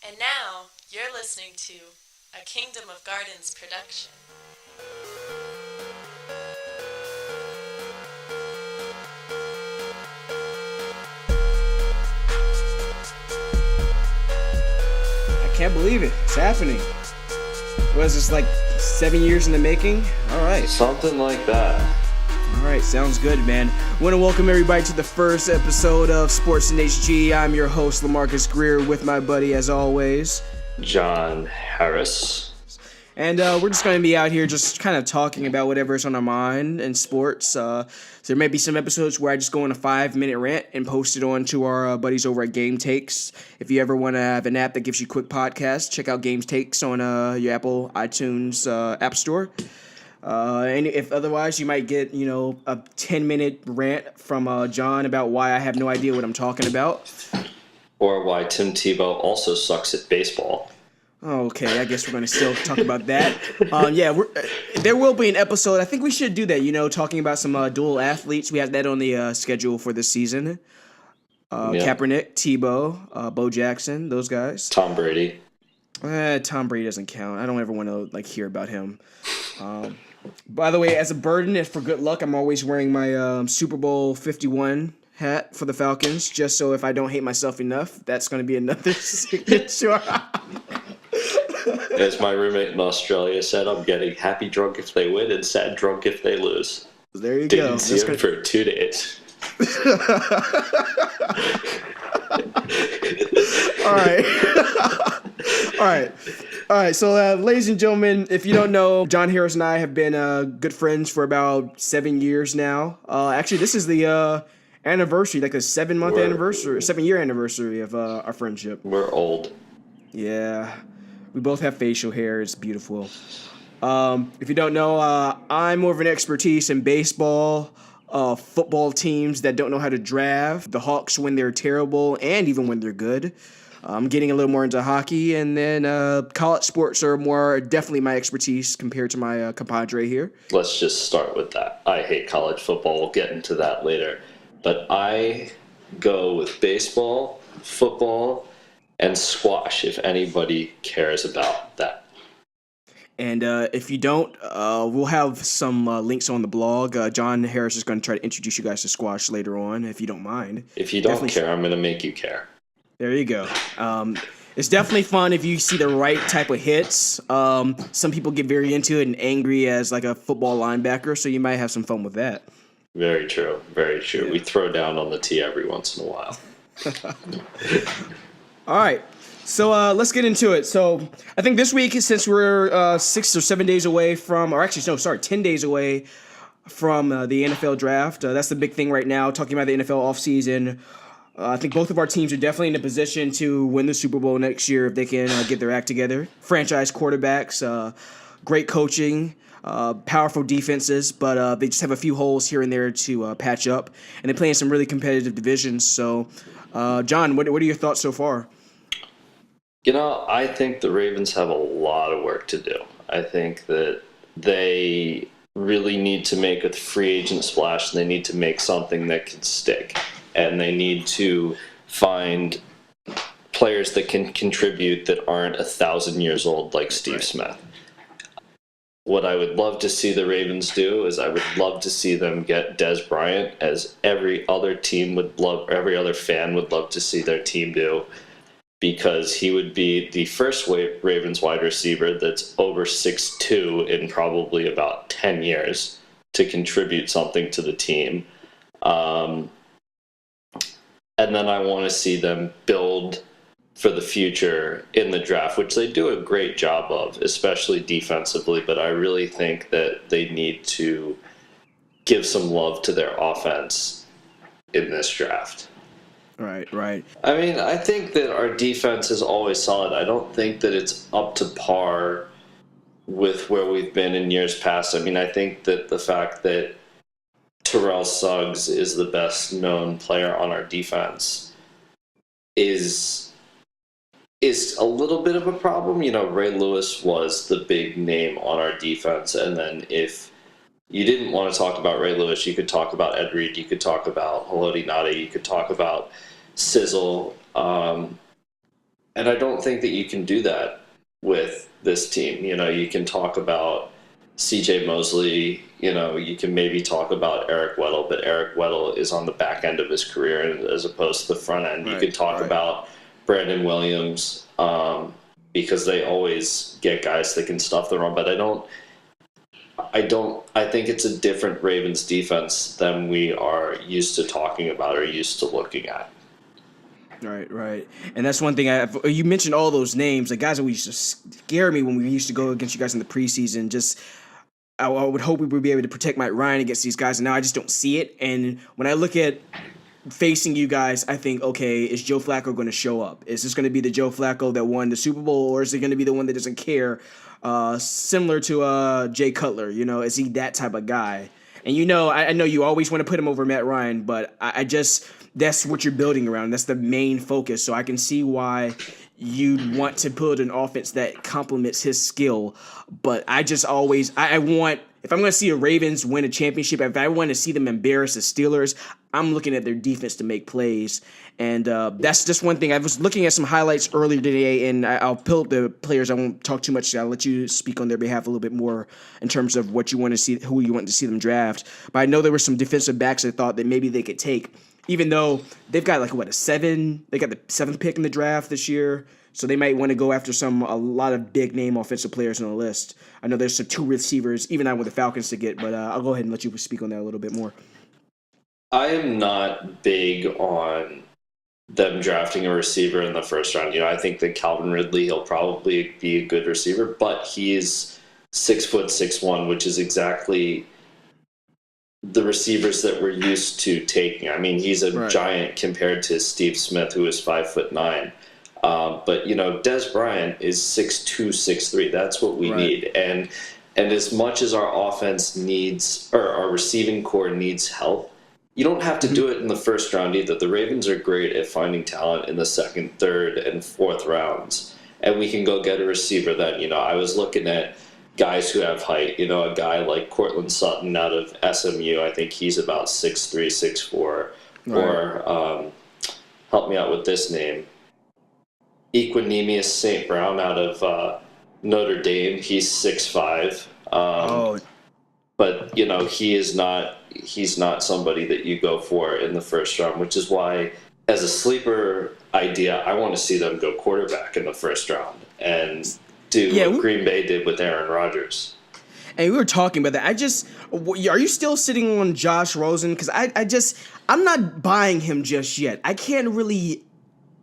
And now, you're listening to a Kingdom of Gardens production. I can't believe it. It's happening. Was this like 7 years in the making? All right. Something like that. All right, sounds good, man. Want to welcome everybody to the first episode of Sports in HG. I'm your host, LaMarcus Greer, with my buddy, as always, John Harris. And we're just going to be out here just kind of talking about whatever's on our mind in sports. So there may be some episodes where I just go on a 5-minute rant and post it on to our buddies over at Game Takes. If you ever want to have an app that gives you quick podcasts, check out Game Takes on your Apple iTunes App Store. And if otherwise, you might get, a 10-minute rant from John about why I have no idea what I'm talking about. Or why Tim Tebow also sucks at baseball. Okay, I guess we're going to still talk about that. There will be an episode. I think we should do that, talking about some dual athletes. We have that on the schedule for this season. Kaepernick, Tebow, Bo Jackson, those guys. Tom Brady. Tom Brady doesn't count. I don't ever want to hear about him. By the way, as a burden, if for good luck, I'm always wearing my Super Bowl 51 hat for the Falcons, just so if I don't hate myself enough, that's going to be another signature. As my roommate in Australia said, I'm getting happy drunk if they win and sad drunk if they lose. There you Didn't go. see him for 2 days. All right. So, ladies and gentlemen, if you don't know, John Harris and I have been good friends for about 7 years now. Actually, this is the anniversary, like a 7-year anniversary of our friendship. We're old. Yeah. We both have facial hair. It's beautiful. If you don't know, I'm more of an expertise in baseball, football teams that don't know how to draft, the Hawks when they're terrible and even when they're good. I'm getting a little more into hockey, and then college sports are definitely my expertise compared to my compadre here. Let's just start with that. I hate college football. We'll get into that later. But I go with baseball, football, and squash, if anybody cares about that. And if you don't, we'll have some links on the blog. John Harris is going to try to introduce you guys to squash later on, if you don't mind. If you don't care, I'm going to make you care. There you go. It's definitely fun if you see the right type of hits. Some people get very into it and angry as like a football linebacker, so you might have some fun with that. Very true. Very true. Yeah. We throw down on the tee every once in a while. All right. So let's get into it. So I think this week, since we're 6 or 7 days away from, 10 days away from the NFL draft, that's the big thing right now, talking about the NFL offseason. I think both of our teams are definitely in a position to win the Super Bowl next year if they can get their act together. Franchise quarterbacks, great coaching, powerful defenses, but they just have a few holes here and there to patch up. And they play in some really competitive divisions. So, John, what are your thoughts so far? I think the Ravens have a lot of work to do. I think that they really need to make a free agent splash, and they need to make something that can stick. And they need to find players that can contribute that aren't 1,000 years old like Steve Smith. What I would love to see the Ravens do is I would love to see them get Dez Bryant, as every other fan would love to see their team do, because he would be the first Ravens wide receiver that's over 6'2" in probably about 10 years to contribute something to the team. And then I want to see them build for the future in the draft, which they do a great job of, especially defensively. But I really think that they need to give some love to their offense in this draft. Right. I mean, I think that our defense is always solid. I don't think that it's up to par with where we've been in years past. I mean, I think that the fact that Terrell Suggs is the best known player on our defense is a little bit of a problem. Ray Lewis was the big name on our defense, and then if you didn't want to talk about Ray Lewis, you could talk about Ed Reed, you could talk about Haloti Ngata, you could talk about Sizzle. And I don't think that you can do that with this team. You can talk about CJ Mosley, you can maybe talk about Eric Weddle, but Eric Weddle is on the back end of his career as opposed to the front end. You could talk about Brandon Williams, because they always get guys that can stuff the run, but I think it's a different Ravens defense than we are used to talking about or used to looking at. Right. And that's one thing you mentioned all those names, like guys that used to scare me when we used to go against you guys in the preseason. I would hope we would be able to protect Mike Ryan against these guys, and now I just don't see it. And when I look at facing you guys, I think, okay, is Joe Flacco going to show up? Is this going to be the Joe Flacco that won the Super Bowl, or is it going to be the one that doesn't care, similar to Jay Cutler? Is he that type of guy? And I know you always want to put him over Matt Ryan, but I just that's what you're building around. That's the main focus. So I can see why you'd want to build an offense that complements his skill. But I just always I want, if I'm going to see a Ravens win a championship, if I want to see them embarrass the Steelers, I'm looking at their defense to make plays. And that's just one thing. I was looking at some highlights earlier today, and I'll pull up the players. I won't talk too much. I'll let you speak on their behalf a little bit more in terms of what you want to see, who you want to see them draft. But I know there were some defensive backs I thought that maybe they could take, even though they've got they got the 7th pick in the draft this year. So they might want to go after a lot of big name offensive players on the list. I know there's some 2 receivers, even I want the Falcons to get, but I'll go ahead and let you speak on that a little bit more. I am not big on them drafting a receiver in the first round. I think that Calvin Ridley, he'll probably be a good receiver, but he is 6'6", which is exactly the receivers that we're used to taking. I mean, he's a giant compared to Steve Smith, who is 5'9". But Des Bryant is 6'2", 6'3". That's what we need. And as much as our offense needs, or our receiving core needs help, you don't have to do it in the first round either. The Ravens are great at finding talent in the 2nd, 3rd, and 4th rounds. And we can go get a receiver then. I was looking at guys who have height. A guy like Cortland Sutton out of SMU, I think he's about 6'3", 6'4". Or help me out with this name. Equanimous St. Brown out of Notre Dame. He's 6'5". But he's not somebody that you go for in the first round, which is why, as a sleeper idea, I want to see them go quarterback in the first round and do what Green Bay did with Aaron Rodgers. And we were talking about that. Are you still sitting on Josh Rosen? Because I'm not buying him just yet. I can't really.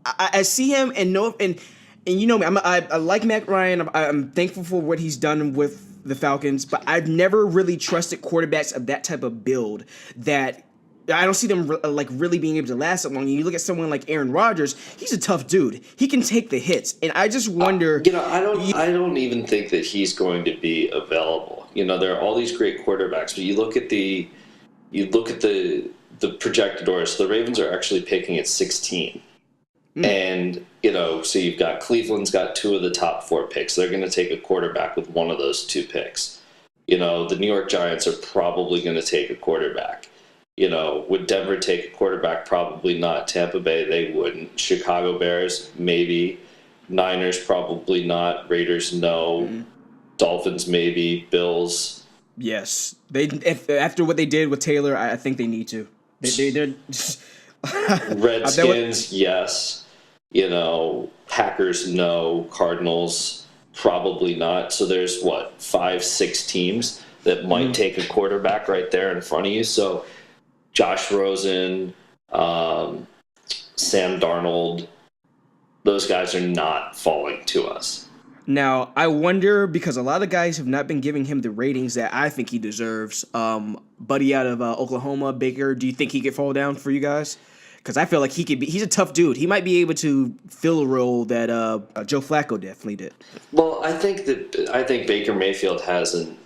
I see him and know, and you know me. I like Matt Ryan. I'm thankful for what he's done with the Falcons, but I've never really trusted quarterbacks of that type of build. That I don't see them really being able to last that long. You look at someone like Aaron Rodgers; he's a tough dude. He can take the hits, and I just wonder. I don't even think that he's going to be available. There are all these great quarterbacks, but you look at the projected order. So the Ravens are actually picking at 16. And, so you've got Cleveland's got 2 of the top 4 picks. They're going to take a quarterback with one of those 2 picks. The New York Giants are probably going to take a quarterback. Would Denver take a quarterback? Probably not. Tampa Bay, they wouldn't. Chicago Bears, maybe. Niners, probably not. Raiders, no. Dolphins, maybe. Bills. Yes. After what they did with Taylor, I think they need to. They're just... Redskins, yes. Packers, no. Cardinals, probably not. So there's 5, 6 teams that might take a quarterback right there in front of you. So Josh Rosen, Sam Darnold, those guys are not falling to us. Now, I wonder, because a lot of guys have not been giving him the ratings that I think he deserves. Buddy out of Oklahoma, Baker, do you think he could fall down for you guys? Because I feel like he's a tough dude. He might be able to fill a role that Joe Flacco definitely did. Well, I think Baker Mayfield has an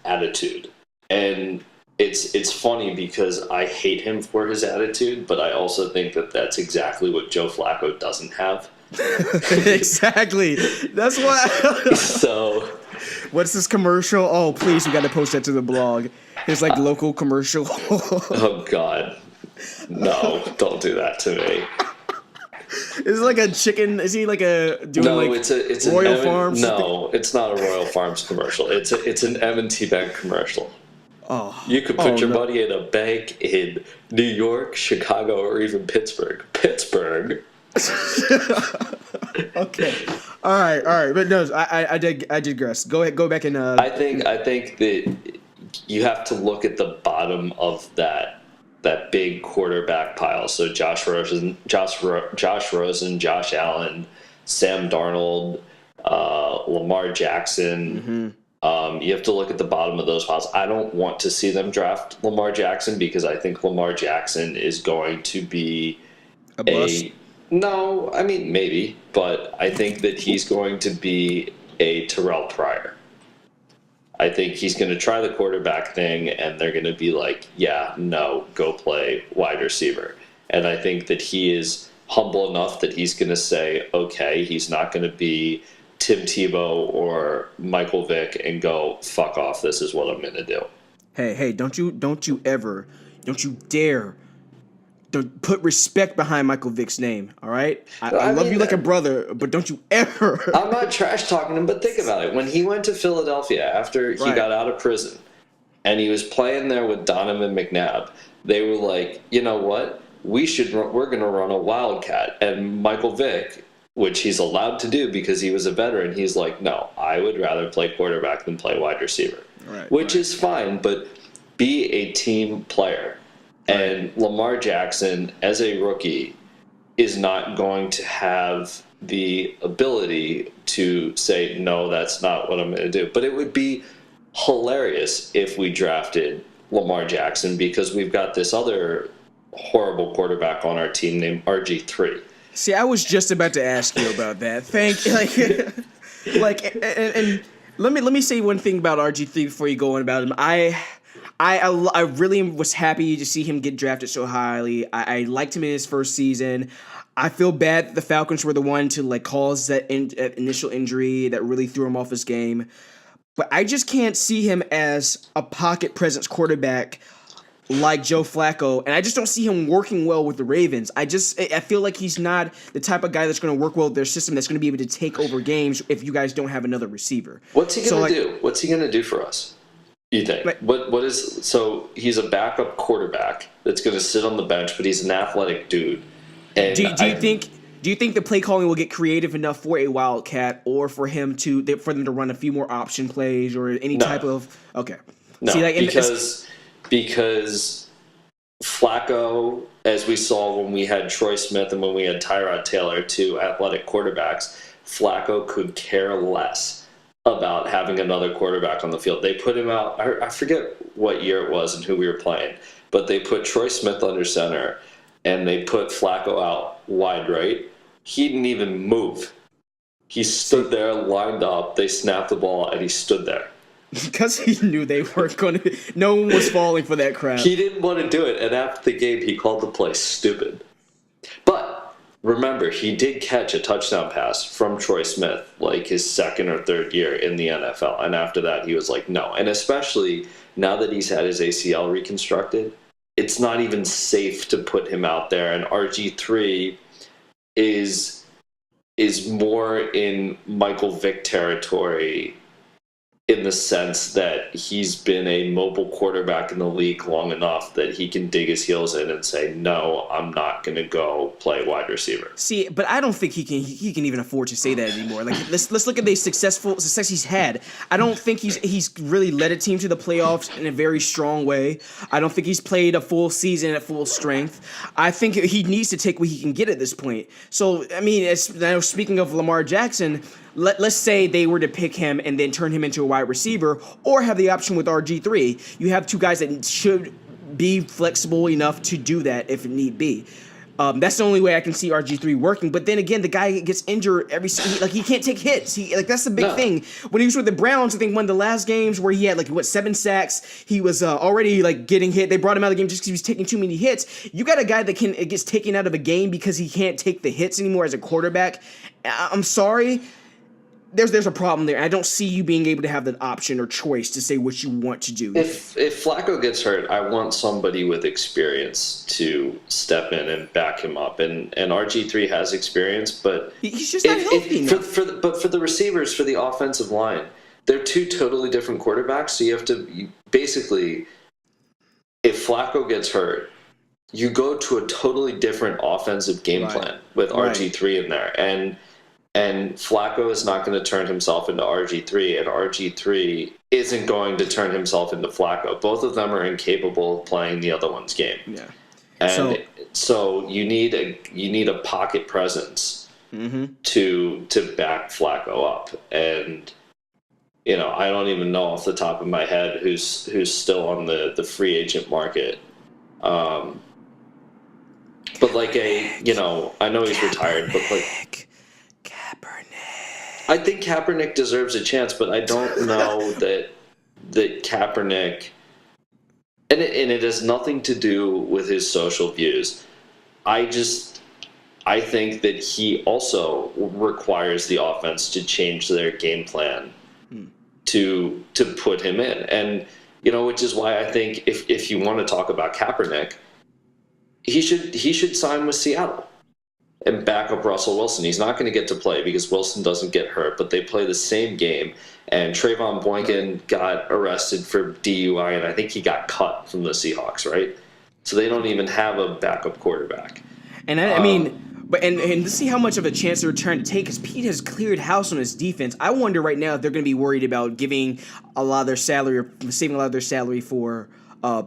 attitude, and it's funny because I hate him for his attitude, but I also think that that's exactly what Joe Flacco doesn't have. Exactly. That's why. So, what's this commercial? Oh, please, we got to post that to the blog. His local commercial. Oh God. No, don't do that to me. Is it like a chicken? Is he like a doing No, like it's Royal an Farms? no, it's not a Royal Farms commercial. It's an M&T Bank commercial. Oh, You could put your no. money in a bank in New York, Chicago, or even Pittsburgh. Pittsburgh. Okay. All right. But no, I digress. Go ahead. Go back and. I think that you have to look at the bottom of that big quarterback pile. So Josh Rosen, Josh Allen, Sam Darnold, Lamar Jackson. You have to look at the bottom of those piles. I don't want to see them draft Lamar Jackson because I think Lamar Jackson is going to be a bust. No, I mean maybe, but I think that he's going to be a Terrell Pryor. I think he's going to try the quarterback thing, and they're going to be like, yeah, no, go play wide receiver. And I think that he is humble enough that he's going to say, okay, he's not going to be Tim Tebow or Michael Vick and go, fuck off, this is what I'm going to do. Hey, don't you dare put respect behind Michael Vick's name, all right? I love you like a brother, but don't you ever. I'm not trash talking him, but think about it. When he went to Philadelphia after he got out of prison and he was playing there with Donovan McNabb, they were like, you know what? We're going to run a wildcat. And Michael Vick, which he's allowed to do because he was a veteran, he's like, no, I would rather play quarterback than play wide receiver, which is fine, but be a team player. And Lamar Jackson, as a rookie, is not going to have the ability to say, no, that's not what I'm going to do. But it would be hilarious if we drafted Lamar Jackson because we've got this other horrible quarterback on our team named RG3. See, I was just about to ask you about that. And let me say one thing about RG3 before you go on about him. I really was happy to see him get drafted so highly. I liked him in his first season. I feel bad that the Falcons were the one to cause that initial injury that really threw him off his game. But I just can't see him as a pocket presence quarterback like Joe Flacco, and I just don't see him working well with the Ravens. I feel like he's not the type of guy that's going to work well with their system that's going to be able to take over games if you guys don't have another receiver. What's he going to do? What's he going to do for us? You think? So he's a backup quarterback that's going to sit on the bench, but he's an athletic dude. And do you think the play calling will get creative enough for a wildcat, or for them to run a few more option plays or any type of okay? No, because Flacco, as we saw when we had Troy Smith and when we had Tyrod Taylor, two athletic quarterbacks, Flacco could care less about having another quarterback on the field. They put him out, I forget what year it was and who we were playing, but they put Troy Smith under center and they put Flacco out wide right. He didn't even move. He stood there, lined up, they snapped the ball, and he stood there. Because he knew they weren't going to, no one was falling for that crap. He didn't want to do it, and after the game, he called the play stupid. But remember, he did catch a touchdown pass from Troy Smith, his second or third year in the NFL. And after that, he was like, no. And especially now that he's had his ACL reconstructed, it's not even safe to put him out there. And RG3 is more in Michael Vick territory in the sense that he's been a mobile quarterback in the league long enough that he can dig his heels in and say, no, I'm not going to go play wide receiver. See, but I don't think he can even afford to say that anymore. Let's look at the success he's had. I don't think he's really led a team to the playoffs in a very strong way. I don't think he's played a full season at full strength. I think he needs to take what he can get at this point. So, I mean, speaking of Lamar Jackson, let's say they were to pick him and then turn him into a wide receiver, or have the option with RG3. You have two guys that should be flexible enough to do that if need be. That's the only way I can see RG3 working. But then again, the guy gets injured he can't take hits. That's the big thing. When he was with the Browns, I think one of the last games where he had 7 sacks, he was already getting hit. They brought him out of the game just because he was taking too many hits. You got a guy that gets taken out of a game because he can't take the hits anymore as a quarterback. I'm sorry. there's a problem there. I don't see you being able to have the option or choice to say what you want to do. If Flacco gets hurt, I want somebody with experience to step in and back him up. And RG3 has experience, but He's just not healthy enough. for the receivers, for the offensive line, they're two totally different quarterbacks. So basically, if Flacco gets hurt, you go to a totally different offensive game plan with RG3 in there. And Flacco is not going to turn himself into RG3, and RG3 isn't going to turn himself into Flacco. Both of them are incapable of playing the other one's game. Yeah. And so you need a pocket presence to back Flacco up. And I don't even know off the top of my head who's still on the free agent market. But like I know he's retired, but like I think Kaepernick deserves a chance, but I don't know that Kaepernick, and it has nothing to do with his social views. I think that he also requires the offense to change their game plan to put him in, and which is why I think if you want to talk about Kaepernick, he should sign with Seattle and back up Russell Wilson. He's not going to get to play because Wilson doesn't get hurt, but they play the same game. And Trayvon Boykin got arrested for DUI, and I think he got cut from the Seahawks, right? So they don't even have a backup quarterback. And I mean, but and to see how much of a chance they're trying to take, because Pete has cleared house on his defense. I wonder right now if they're going to be worried about giving a lot of their salary or saving a lot of their salary for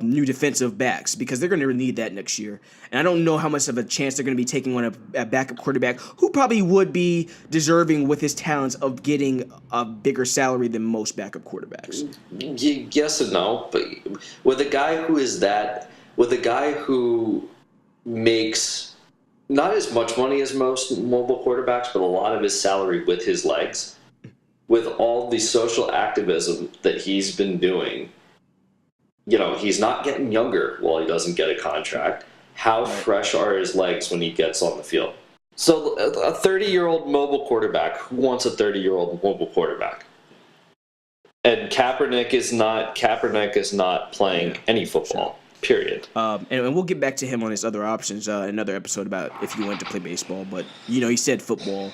new defensive backs, because they're going to need that next year. And I don't know how much of a chance they're going to be taking on a backup quarterback who probably would be deserving with his talents of getting a bigger salary than most backup quarterbacks. Yes and no, but with a guy who makes not as much money as most mobile quarterbacks, but a lot of his salary with his legs, with all the social activism that he's been doing, he's not getting younger while he doesn't get a contract. How fresh are his legs when he gets on the field? So a 30-year-old mobile quarterback, who wants a 30-year-old mobile quarterback? And Kaepernick is not playing any football, period. And we'll get back to him on his other options in another episode about if he wanted to play baseball. But, he said football.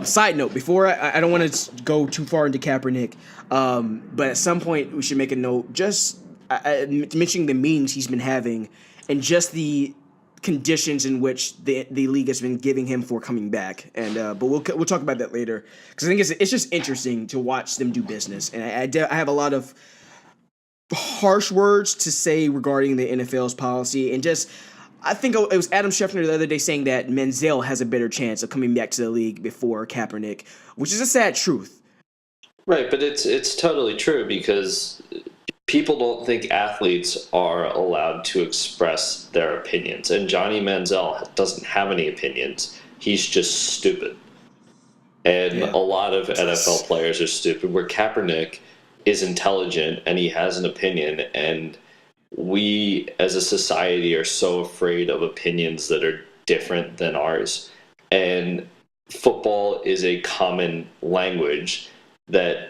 Side note, before I don't want to go too far into Kaepernick, but at some point we should make a note just mentioning the meetings he's been having and just the conditions in which the league has been giving him for coming back. And but we'll talk about that later, because I think it's just interesting to watch them do business. And I have a lot of harsh words to say regarding the NFL's policy, and just I think it was Adam Schefter the other day saying that Manziel has a better chance of coming back to the league before Kaepernick, which is a sad truth. Right, but it's totally true, because people don't think athletes are allowed to express their opinions. And Johnny Manziel doesn't have any opinions. He's just stupid. And a lot of NFL players are stupid, where Kaepernick is intelligent and he has an opinion. And we as a society are so afraid of opinions that are different than ours. And football is a common language that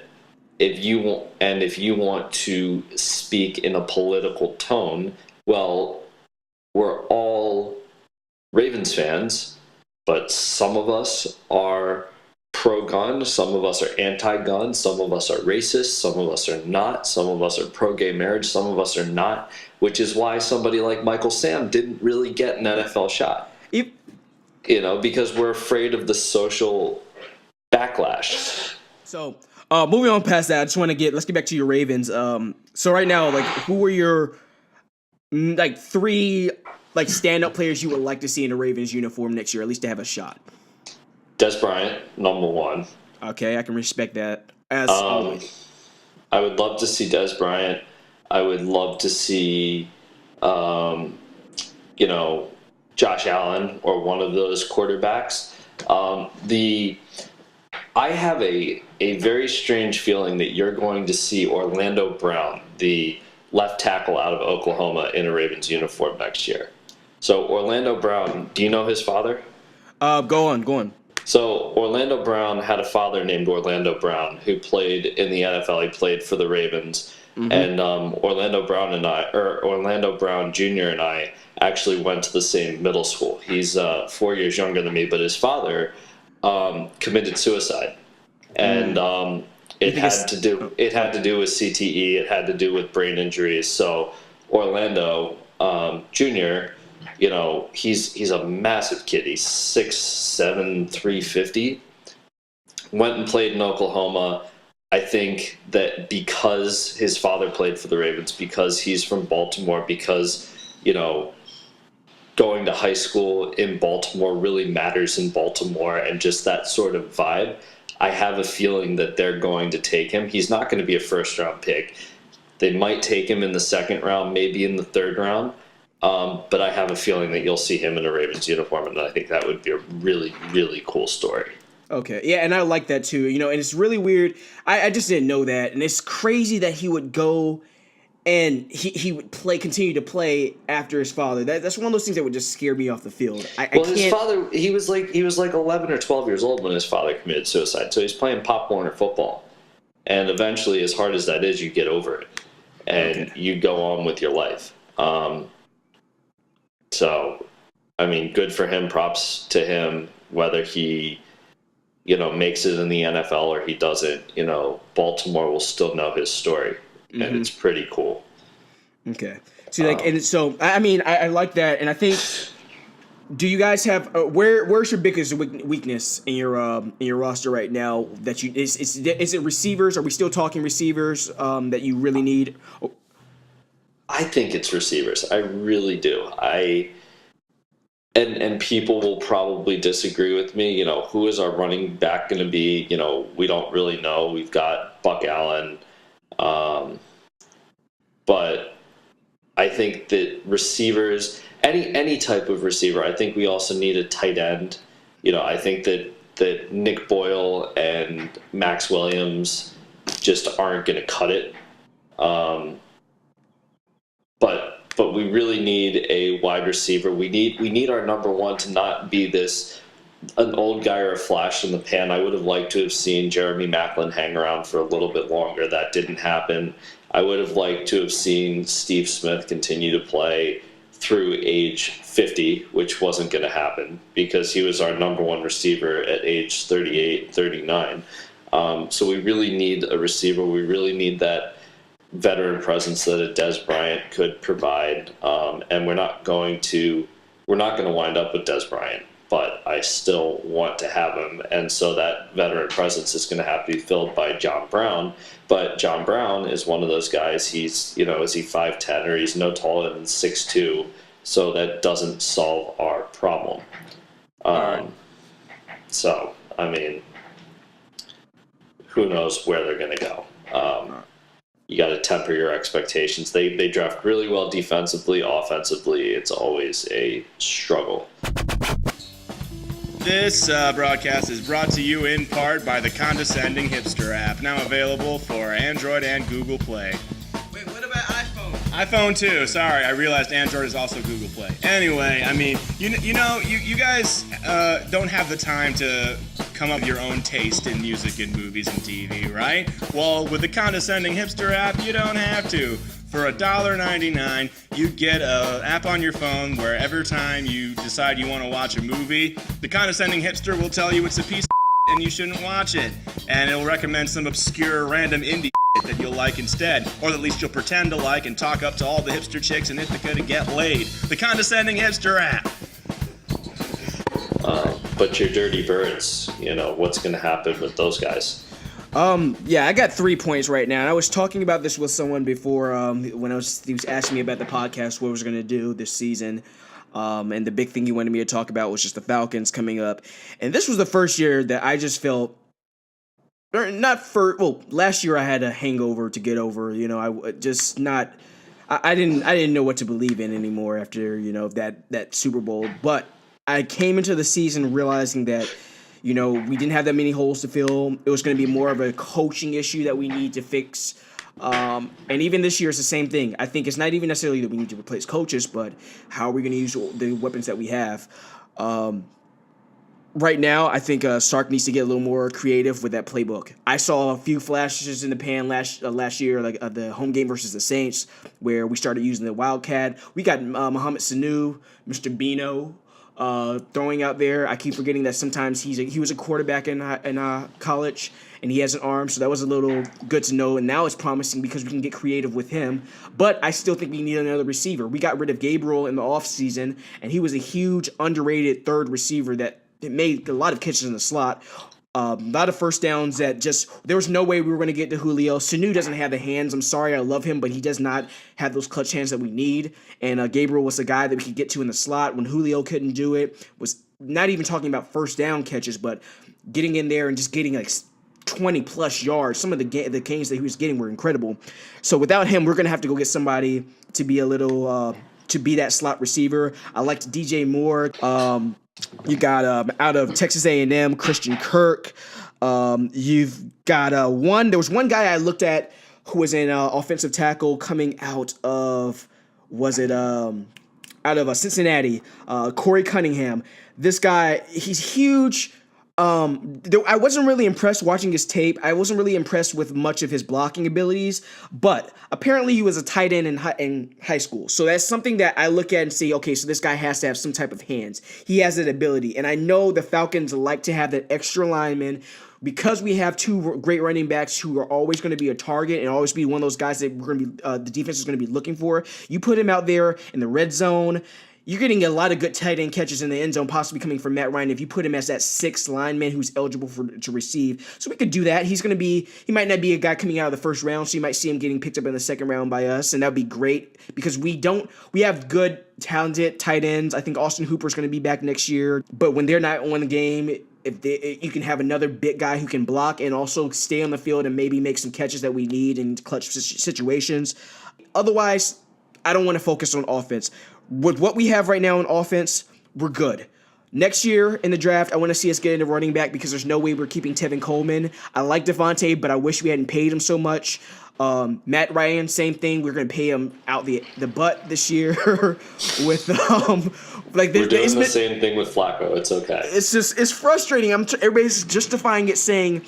if you want to speak in a political tone, well, we're all Ravens fans, but some of us are pro-gun, some of us are anti-gun, some of us are racist, some of us are not, some of us are pro-gay marriage, some of us are not, which is why somebody like Michael Sam didn't really get an NFL shot. Because we're afraid of the social backlash. So, moving on past that, I just want to let's get back to your Ravens. So right now, who are your three stand-up players you would like to see in a Ravens uniform next year, at least to have a shot? Des Bryant, number one. Okay, I can respect that. As always. I would love to see Des Bryant. I would love to see, Josh Allen or one of those quarterbacks. I have a very strange feeling that you're going to see Orlando Brown, the left tackle out of Oklahoma, in a Ravens uniform next year. So Orlando Brown, do you know his father? Go on. So Orlando Brown had a father named Orlando Brown who played in the NFL. He played for the Ravens, and Orlando Brown Jr. and I actually went to the same middle school. He's 4 years younger than me, but his father committed suicide, and it had to do with CTE. It had to do with brain injuries. So Orlando Jr., he's a massive kid. He's 6'7", 350. Went and played in Oklahoma. I think that because his father played for the Ravens, because he's from Baltimore, because, going to high school in Baltimore really matters in Baltimore, and just that sort of vibe, I have a feeling that they're going to take him. He's not going to be a first-round pick. They might take him in the second round, maybe in the third round. But I have a feeling that you'll see him in a Ravens uniform, and I think that would be a really, really cool story. Okay, yeah, and I like that too. And it's really weird. I just didn't know that, and it's crazy that he would go and he would continue to play after his father. That's one of those things that would just scare me off the field. His father, he was like 11 or 12 years old when his father committed suicide. So he's playing Pop Warner football, and eventually, as hard as that is, you get over it, and you go on with your life. So, I mean, good for him. Props to him. Whether he, makes it in the NFL or he doesn't, Baltimore will still know his story, and it's pretty cool. Okay. See, and so I mean, I like that, and I think. Do you guys have where's your biggest weakness in your roster right now? That is it receivers? Are we still talking receivers that you really need? I think it's receivers. I really do. And people will probably disagree with me. Who is our running back going to be? We don't really know. We've got Buck Allen, but I think that receivers, any type of receiver, I think we also need a tight end. I think that Nick Boyle and Max Williams just aren't going to cut it. But we really need a wide receiver. We need our number one to not be an old guy or a flash in the pan. I would have liked to have seen Jeremy Maclin hang around for a little bit longer. That didn't happen. I would have liked to have seen Steve Smith continue to play through age 50, which wasn't going to happen because he was our number one receiver at age 38, 39. So we really need a receiver. We really need that veteran presence that a Dez Bryant could provide. And we're not going to wind up with Dez Bryant, but I still want to have him. And so that veteran presence is going to have to be filled by John Brown. But John Brown is one of those guys. He's, is he 5'10", or he's no taller than 6'2", so that doesn't solve our problem. So, I mean, who knows where they're going to go. You got to temper your expectations. They draft really well defensively. Offensively, it's always a struggle. This broadcast is brought to you in part by the Condescending Hipster app, now available for Android and Google Play. Wait, what about iPhone? iPhone too. Sorry, I realized Android is also Google Play. Anyway, I mean, you guys don't have the time to come up with your own taste in music and movies and TV, right? Well, with the Condescending Hipster app, you don't have to. For $1.99, you get an app on your phone where every time you decide you want to watch a movie, the Condescending Hipster will tell you it's a piece of and you shouldn't watch it. And it'll recommend some obscure random indie that you'll like instead, or at least you'll pretend to like and talk up to all the hipster chicks in Ithaca to get laid. The Condescending Hipster app. But your dirty birds, what's going to happen with those guys? Yeah, I got 3 points right now. And I was talking about this with someone before when he was asking me about the podcast, what I was going to do this season. And the big thing he wanted me to talk about was just the Falcons coming up. And this was the first year that I just felt, last year I had a hangover to get over. I didn't know what to believe in anymore after, that Super Bowl. But I came into the season realizing that, we didn't have that many holes to fill. It was going to be more of a coaching issue that we need to fix. And even this year, it's the same thing. I think it's not even necessarily that we need to replace coaches, but how are we going to use the weapons that we have? right now, I think Sark needs to get a little more creative with that playbook. I saw a few flashes in the pan last year, like the home game versus the Saints, where we started using the Wildcat. We got Mohamed Sanu, Mr. Bino, throwing out there. I keep forgetting that sometimes he was a quarterback in college, and he has an arm, so that was a little good to know. And now it's promising because we can get creative with him. But I still think we need another receiver. We got rid of Gabriel in the offseason, and he was a huge underrated third receiver that made a lot of catches in the slot. A lot of first downs that just, there was no way we were going to get to Julio. Sanu doesn't have the hands. I'm sorry, I love him, but he does not have those clutch hands that we need. And Gabriel was the guy that we could get to in the slot when Julio couldn't do it. Was not even talking about first down catches, but getting in there and just getting like 20 plus yards. Some of the gains that he was getting were incredible. So without him, we're going to have to go get somebody to be a little, to be that slot receiver. I liked DJ Moore. You got out of Texas A&M, Christian Kirk. You've got there was one guy I looked at who was an offensive tackle coming out of, Cincinnati, Corey Cunningham. This guy, he's huge. I wasn't really impressed watching his tape. I wasn't really impressed with much of his blocking abilities, but apparently he was a tight end in high school. So that's something that I look at and say, okay, so this guy has to have some type of hands. He has that ability. And I know the Falcons like to have that extra lineman because we have two great running backs who are always going to be a target and always be one of those guys that we're going to be, the defense is going to be looking for. You put him out there in the red zone, you're getting a lot of good tight end catches in the end zone, possibly coming from Matt Ryan if you put him as that sixth lineman who's eligible to receive. So we could do that. He might not be a guy coming out of the first round, so you might see him getting picked up in the second round by us, and that would be great because we have good, talented tight ends. I think Austin Hooper's going to be back next year, but when they're not on the game, you can have another big guy who can block and also stay on the field and maybe make some catches that we need in clutch situations. Otherwise, I don't want to focus on offense. With what we have right now in offense, we're good. Next year in the draft, I want to see us get into running back because there's no way we're keeping Tevin Coleman. I like Devontae, but I wish we hadn't paid him so much. Matt Ryan, same thing. We're going to pay him out the butt this year with we're doing the same thing with Flacco. It's okay. It's frustrating. Everybody's justifying it, saying,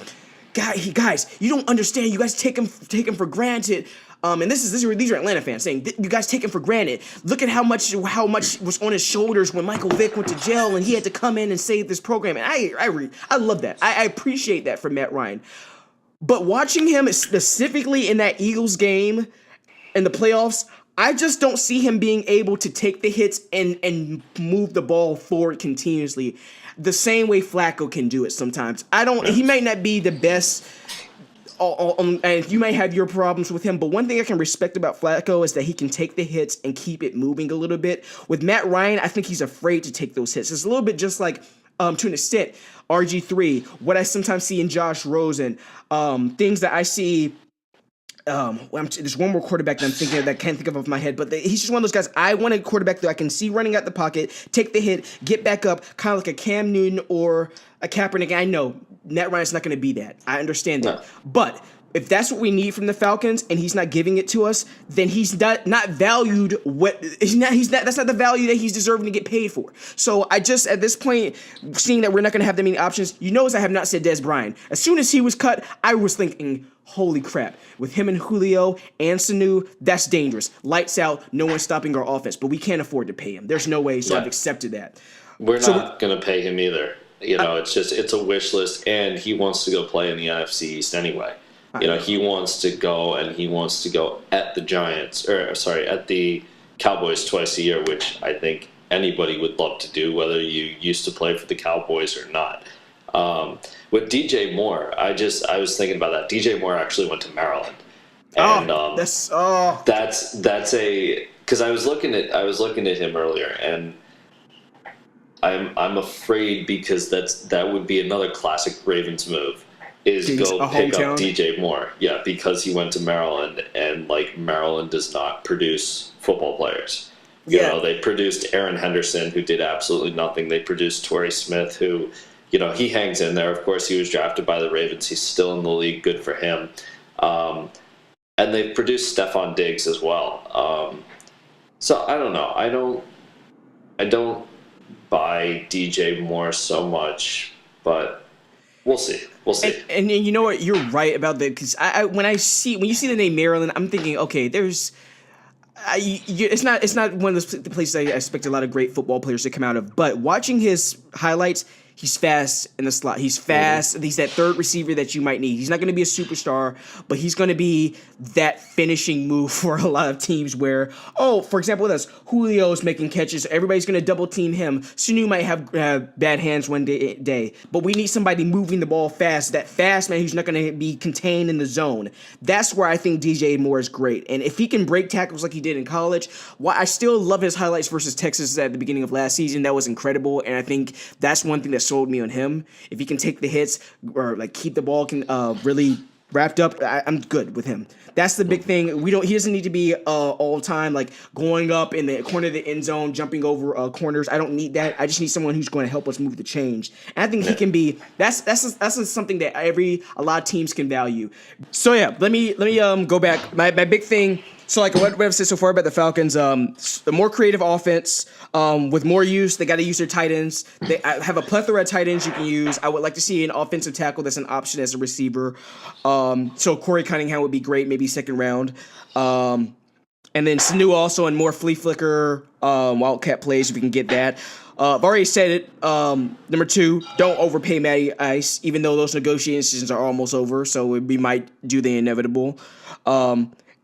guys, you don't understand. You guys take him for granted. And these are Atlanta fans saying, you guys take him for granted. Look at how much was on his shoulders when Michael Vick went to jail and he had to come in and save this program. And I love that. I appreciate that from Matt Ryan. But watching him specifically in that Eagles game in the playoffs, I just don't see him being able to take the hits and move the ball forward continuously the same way Flacco can do it sometimes. He might not be the best. And you may have your problems with him, but one thing I can respect about Flacco is that he can take the hits and keep it moving a little bit. With Matt Ryan, I think he's afraid to take those hits. It's a little bit just like, to an extent, RG3, what I sometimes see in Josh Rosen, things that I see. There's one more quarterback that I'm thinking of that I can't think of off my head, but he's just one of those guys. I want a quarterback that I can see running out the pocket, take the hit, get back up, kind of like a Cam Newton or a Kaepernick. I know Matt Ryan's not going to be that. I understand that. No. But if that's what we need from the Falcons and he's not giving it to us, then he's not valued. That's not the value that he's deserving to get paid for. So I just, at this point, seeing that we're not going to have that many options, you notice I have not said Des Bryant. As soon as he was cut, I was thinking, holy crap. With him and Julio and Sanu, that's dangerous. Lights out, no one's stopping our offense, but we can't afford to pay him. There's no way, so I've accepted that. We're not going to pay him either. It's a wish list, and he wants to go play in the NFC East anyway. He wants to go, and he wants to go at the at the Cowboys twice a year, which I think anybody would love to do, whether you used to play for the Cowboys or not. With DJ Moore, I was thinking about that. DJ Moore actually went to Maryland, and because I was looking at him earlier, and I'm afraid because that would be another classic Ravens move. Is go pick up DJ Moore. Yeah, because he went to Maryland, and Maryland does not produce football players. They produced Aaron Henderson, who did absolutely nothing. They produced Torrey Smith, who, he hangs in there. Of course, he was drafted by the Ravens. He's still in the league. Good for him. And they've produced Stephon Diggs as well. So I don't know. I don't by DJ Moore so much, but we'll see. We'll see. And you know what? You're right about that, because when you see the name Maryland, I'm thinking, okay, it's not one of the places I expect a lot of great football players to come out of. But watching his highlights, he's fast in the slot. He's fast. He's that third receiver that you might need. He's not going to be a superstar, but he's going to be that finishing move for a lot of teams where, for example, with us, Julio's making catches. Everybody's going to double team him. Sanu might have bad hands one day, but we need somebody moving the ball fast. That fast man who's not going to be contained in the zone. That's where I think DJ Moore is great. And if he can break tackles like he did in college, I still love his highlights versus Texas at the beginning of last season. That was incredible. And I think that's one thing that sold me on him. If he can take the hits or like keep the ball really wrapped up, I'm good with him. That's the big thing. He doesn't need to be all time like going up in the corner of the end zone, jumping over corners. I don't need that. I just need someone who's going to help us move the change. And I think he can be. That's something that a lot of teams can value. So yeah, let me go back. My big thing. So like what I've said so far about the Falcons, the more creative offense with more use. They got to use their tight ends. They have a plethora of tight ends you can use. I would like to see an offensive tackle that's an option as a receiver. So Corey Cunningham would be great, maybe second round. And then Sanu also and more flea flicker wildcat plays if we can get that. I've already said it. Number 2, don't overpay Matty Ice, even though those negotiations are almost over. So we might do the inevitable.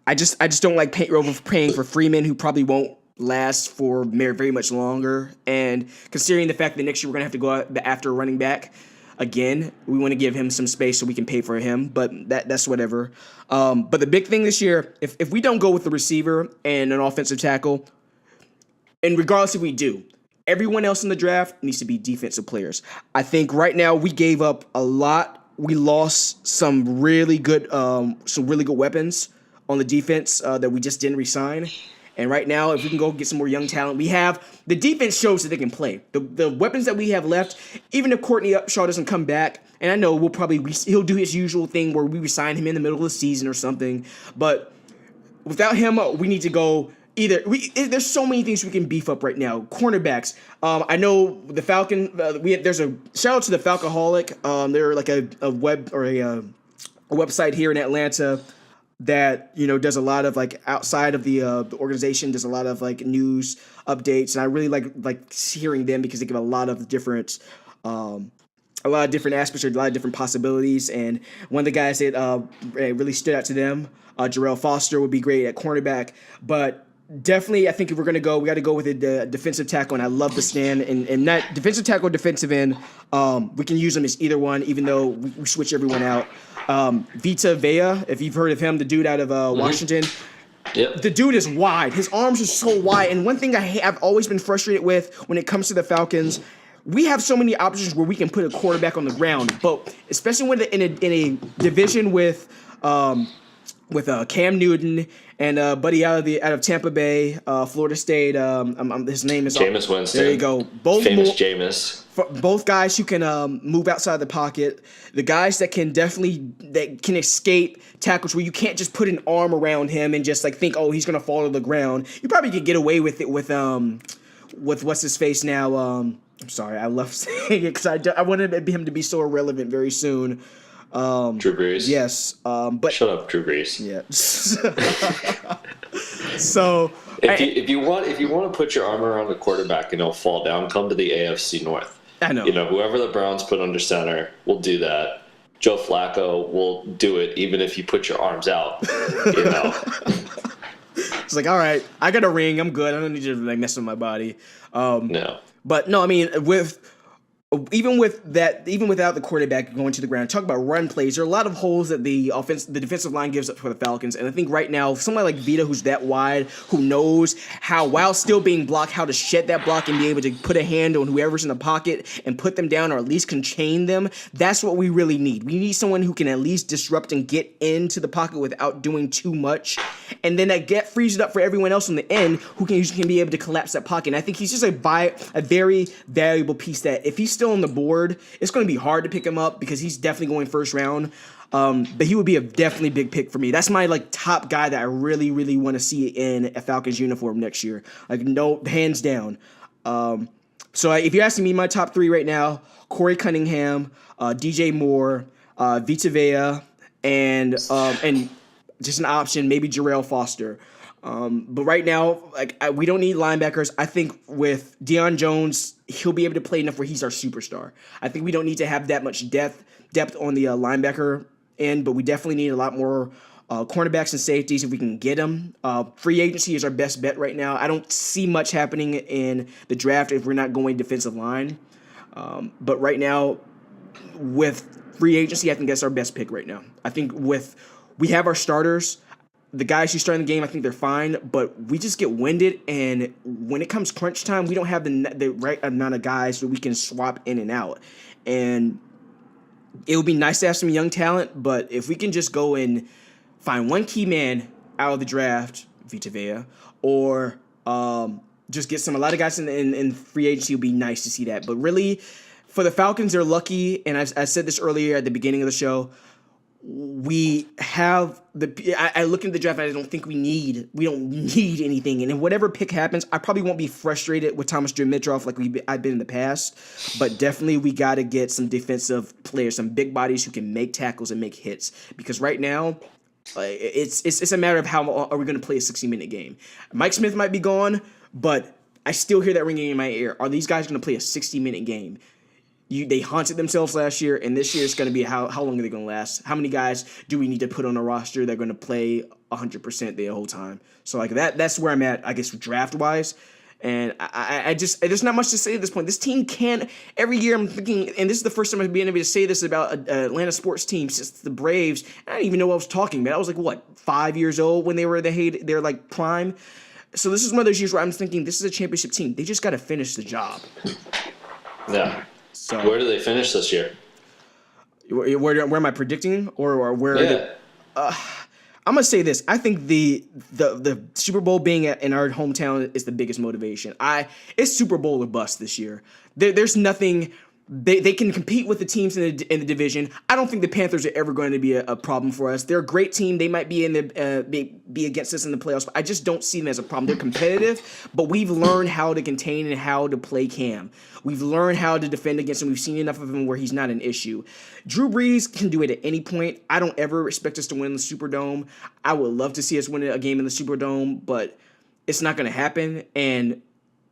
I just don't like overpaying for Freeman, who probably won't last for very much longer. And considering the fact that next year we're going to have to go out after running back again, we want to give him some space so we can pay for him. But that's whatever. But the big thing this year, if we don't go with the receiver and an offensive tackle, and regardless if we do, everyone else in the draft needs to be defensive players. I think right now we gave up a lot. We lost some really good weapons on the defense that we just didn't re-sign. And right now, if we can go get some more young talent, the defense shows that they can play. The weapons that we have left, even if Courtney Upshaw doesn't come back, and I know he'll do his usual thing where we resign him in the middle of the season or something, but without him, we need to go there's so many things we can beef up right now. Cornerbacks. I know the Falcon. There's a shout out to the Falcoholic. They're like a web or a website here in Atlanta that does a lot of like outside of the organization, does a lot of like news updates, and I really like hearing them because they give a lot of different aspects or a lot of different possibilities. And one of the guys that really stood out to them, Jarrell Foster, would be great at cornerback, but definitely I think if we're gonna go, we got to go with the defensive tackle, and I love the stand and that defensive tackle, defensive end. We can use them as either one, even though we switch everyone out. Vita Vea, if you've heard of him, the dude out of Washington. Yep. The dude is wide. His arms are so wide. And one thing I've always been frustrated with when it comes to the Falcons, we have so many options where we can put a quarterback on the ground, but especially when in a division with Cam Newton and buddy out of Tampa Bay, Florida State. His name is Jameis Winston. There you go. Jameis. Both guys who can move outside the pocket. The guys that can escape tackles where you can't just put an arm around him and just like think, oh, he's gonna fall to the ground. You probably could get away with it with what's his face now. I'm sorry, I love saying it because I wanted him to be so irrelevant very soon. Drew Brees. Yes, but shut up, Drew Brees. Yeah. So if you want to put your arm around the quarterback and he'll fall down, come to the AFC North. I know. Whoever the Browns put under center will do that. Joe Flacco will do it even if you put your arms out. It's like, all right, I got a ring. I'm good. I don't need you to mess with my body. No. But no, I mean, even without the quarterback going to the ground, talk about run plays. There are a lot of holes that the defensive line gives up for the Falcons, and I think right now, somebody like Vita, who's that wide, who knows how, while still being blocked, how to shed that block and be able to put a hand on whoever's in the pocket and put them down, or at least contain them. That's what we really need. We need someone who can at least disrupt and get into the pocket without doing too much, and then that frees it up for everyone else on the end who can be able to collapse that pocket. And I think he's just a very valuable piece that if he's still on the board, it's going to be hard to pick him up because he's definitely going first round. But he would be a definitely big pick for me. That's my top guy that I really, really want to see in a Falcons uniform next year. No, hands down. So if you're asking me my top 3 right now, Corey Cunningham, DJ Moore, Vita Vea, and just an option, maybe Jarrell Foster. But right now, we don't need linebackers. I think with Deion Jones, he'll be able to play enough where he's our superstar. I think we don't need to have that much depth on the linebacker end, but we definitely need a lot more cornerbacks and safeties if we can get them. Free agency is our best bet right now. I don't see much happening in the draft if we're not going defensive line. But right now, with free agency, I think that's our best pick right now. I think we have our starters. The guys who start in the game, I think they're fine, but we just get winded, and when it comes crunch time, we don't have the right amount of guys that we can swap in and out. And it would be nice to have some young talent, but if we can just go and find one key man out of the draft, Vita Vea, or just get a lot of guys in free agency, it would be nice to see that. But really, for the Falcons, they're lucky, and I said this earlier at the beginning of the show, we have I look at the draft and I don't think we don't need anything. And if whatever pick happens, I probably won't be frustrated with Thomas Dimitroff like I've been in the past. But definitely we got to get some defensive players, some big bodies who can make tackles and make hits. Because right now, it's a matter of how are we going to play a 60-minute game. Mike Smith might be gone, but I still hear that ringing in my ear. Are these guys going to play a 60-minute game? They haunted themselves last year, and this year it's going to be how long are they going to last? How many guys do we need to put on a roster that are going to play 100% the whole time? So like that's where I'm at, I guess, draft wise. And I just there's not much to say at this point. This team can't. Every year I'm thinking, and this is the first time I've been able to say this about Atlanta sports teams since the Braves. I didn't even know what I was talking about. I was like 5 years old when they were they're like prime. So this is one of those years where I'm thinking this is a championship team. They just got to finish the job. Yeah. So where do they finish this year? Where am I predicting, or where? Yeah. I'm gonna say this. I think the Super Bowl being in our hometown is the biggest motivation. It's Super Bowl or bust this year. There's nothing. They can compete with the teams in the division. I don't think the Panthers are ever going to be a problem for us. They're a great team. They might be be against us in the playoffs, but I just don't see them as a problem. They're competitive, but we've learned how to contain and how to play Cam. We've learned how to defend against him. We've seen enough of him where he's not an issue. Drew Brees can do it at any point. I don't ever expect us to win the Superdome. I would love to see us win a game in the Superdome, but it's not going to happen. And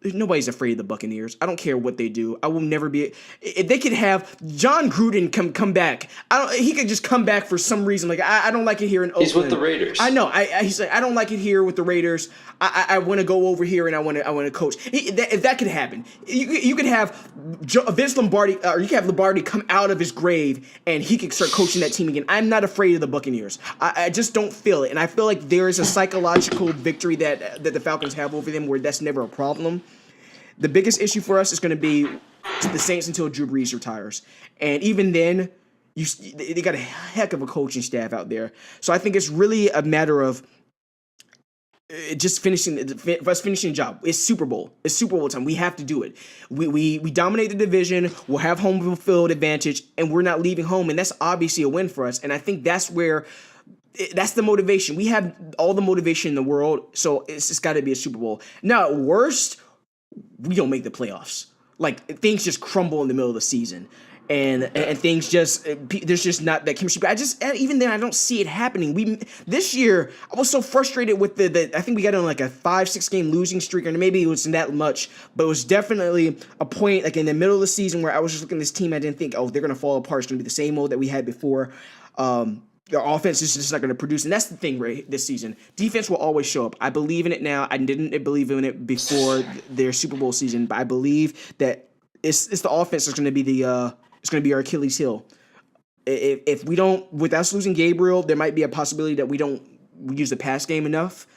nobody's afraid of the Buccaneers. I don't care what they do. I will never be. If they could have John Gruden come back, he could just come back for some reason. Like I don't like it here in Oakland. He's with the Raiders. I know. He's like, I don't like it here with the Raiders. I want to go over here and I want to coach. If that could happen, you could have Vince Lombardi, or you could have Lombardi come out of his grave and he could start coaching that team again. I'm not afraid of the Buccaneers. I just don't feel it, and I feel like there is a psychological victory that the Falcons have over them where that's never a problem. The biggest issue for us is going to be the Saints until Drew Brees retires. And even then, they got a heck of a coaching staff out there. So I think it's really a matter of just finishing the job. It's Super Bowl. It's Super Bowl time. We have to do it. We dominate the division. We'll have home field advantage, and we're not leaving home. And that's obviously a win for us. And I think that's the motivation. We have all the motivation in the world, so it's just got to be a Super Bowl. Now, at worst, we don't make the playoffs. Like, things just crumble in the middle of the season. And things just, there's just not that chemistry. But even then, I don't see it happening. This year, I was so frustrated with I think we got on like a 5-6 game losing streak, or maybe it wasn't that much, but it was definitely a point like in the middle of the season where I was just looking at this team, I didn't think, they're going to fall apart. It's going to be the same mode that we had before. Our offense is just not going to produce. And that's the thing, right, this season. Defense will always show up. I believe in it now. I didn't believe in it before their Super Bowl season, but I believe that it's the offense that's going to be it's going to be our Achilles heel. If we don't, with us losing Gabriel, there might be a possibility that we use the pass game enough,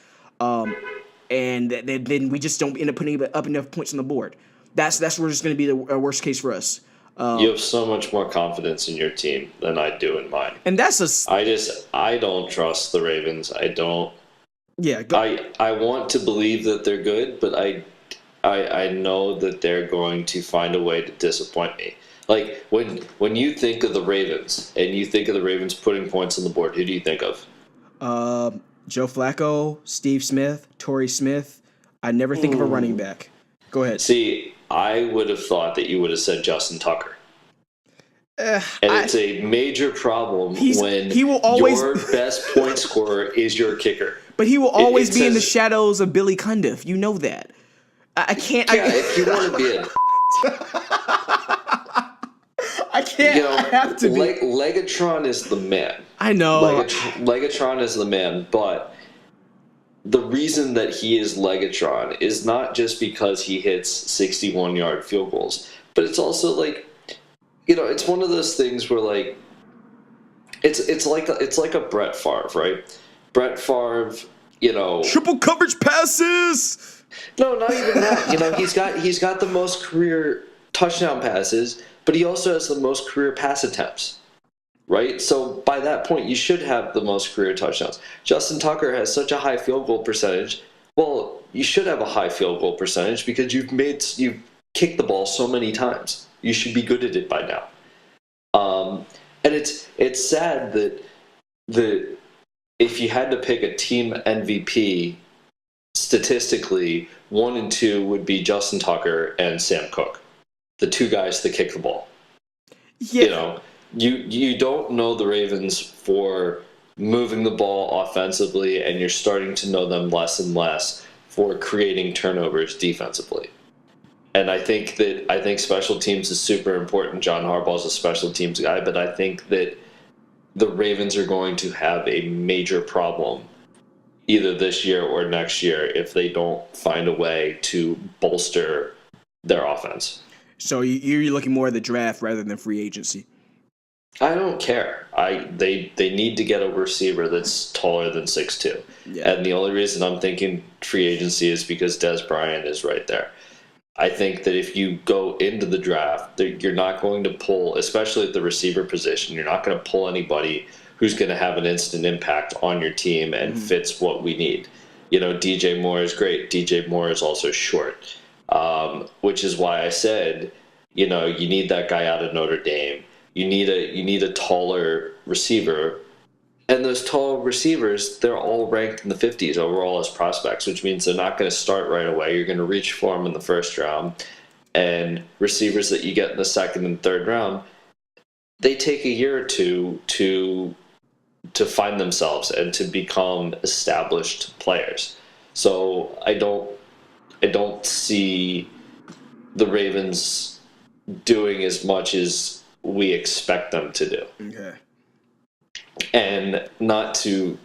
and then we just don't end up putting up enough points on the board. That's where it's going to be the worst case for us. You have so much more confidence in your team than I do in mine. And that's I don't trust the Ravens. I don't. Yeah. I want to believe that they're good, but I know that they're going to find a way to disappoint me. Like when you think of the Ravens and you think of the Ravens putting points on the board, who do you think of? Joe Flacco, Steve Smith, Torrey Smith. I never think of a running back. Go ahead. See, I would have thought that you would have said Justin Tucker. And it's a major problem when he will always, your best point scorer is your kicker. But he will always be in the shadows of Billy Cundiff. You know that. I can't. Yeah, if you want to be a... I can't. You know, I have to be. Legatron is the man. I know. Legatron is the man, but the reason that he is Legatron is not just because he hits 61-yard field goals, but it's also like, you know, it's one of those things where like it's like a Brett Favre, right? Brett Favre, you know, triple coverage passes. No, not even that. You know, he's got the most career touchdown passes, but he also has the most career pass attempts. Right? So by that point, you should have the most career touchdowns. Justin Tucker has such a high field goal percentage. Well, you should have a high field goal percentage because you've kicked the ball so many times. You should be good at it by now. And it's sad that if you had to pick a team MVP, statistically, 1 and 2 would be Justin Tucker and Sam Cook, the two guys that kick the ball. Yeah. You know, you don't know the Ravens for moving the ball offensively, and you're starting to know them less and less for creating turnovers defensively. And I think special teams is super important. John Harbaugh's a special teams guy, but I think that the Ravens are going to have a major problem either this year or next year if they don't find a way to bolster their offense. So you're looking more at the draft rather than free agency? I don't care. They need to get a receiver that's taller than 6'2". Yeah. And the only reason I'm thinking free agency is because Des Bryant is right there. I think that if you go into the draft, you're not going to pull, especially at the receiver position, you're not going to pull anybody who's going to have an instant impact on your team and fits what we need. You know, DJ Moore is great. DJ Moore is also short, which is why I said, you know, you need that guy out of Notre Dame. You need a taller receiver. And those tall receivers, they're all ranked in the 50s overall as prospects, which means they're not going to start right away. You're going to reach for them in the first round. And receivers that you get in the second and third round, they take a year or two to find themselves and to become established players. So I don't see the Ravens doing as much as we expect them to do. Okay. And not to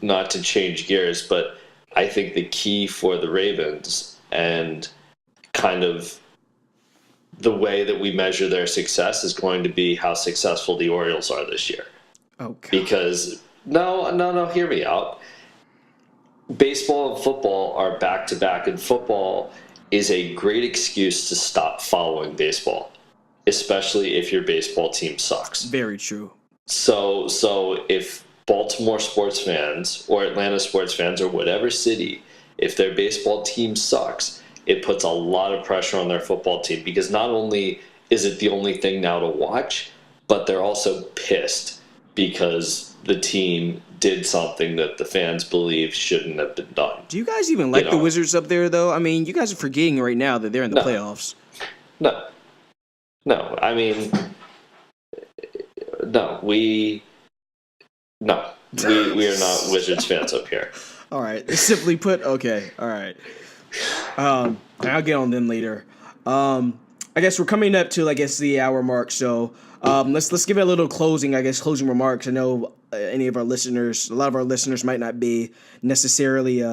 change gears, but I think the key for the Ravens and kind of the way that we measure their success is going to be how successful the Orioles are this year. Okay. Because no, hear me out. Baseball and football are back to back, and football is a great excuse to stop following baseball, especially if your baseball team sucks. Very true. So if Baltimore sports fans or Atlanta sports fans or whatever city, if their baseball team sucks, it puts a lot of pressure on their football team because not only is it the only thing now to watch, but they're also pissed because the team did something that the fans believe shouldn't have been done. Do you guys even like the Wizards up there, though? I mean, you guys are forgetting right now that they're in the playoffs. No. I mean, we are not Wizards fans up here. All right. Simply put, okay. All right. I'll get on them later. I guess we're coming up to, the hour mark. So let's give it a little closing remarks. I know a lot of our listeners might not be necessarily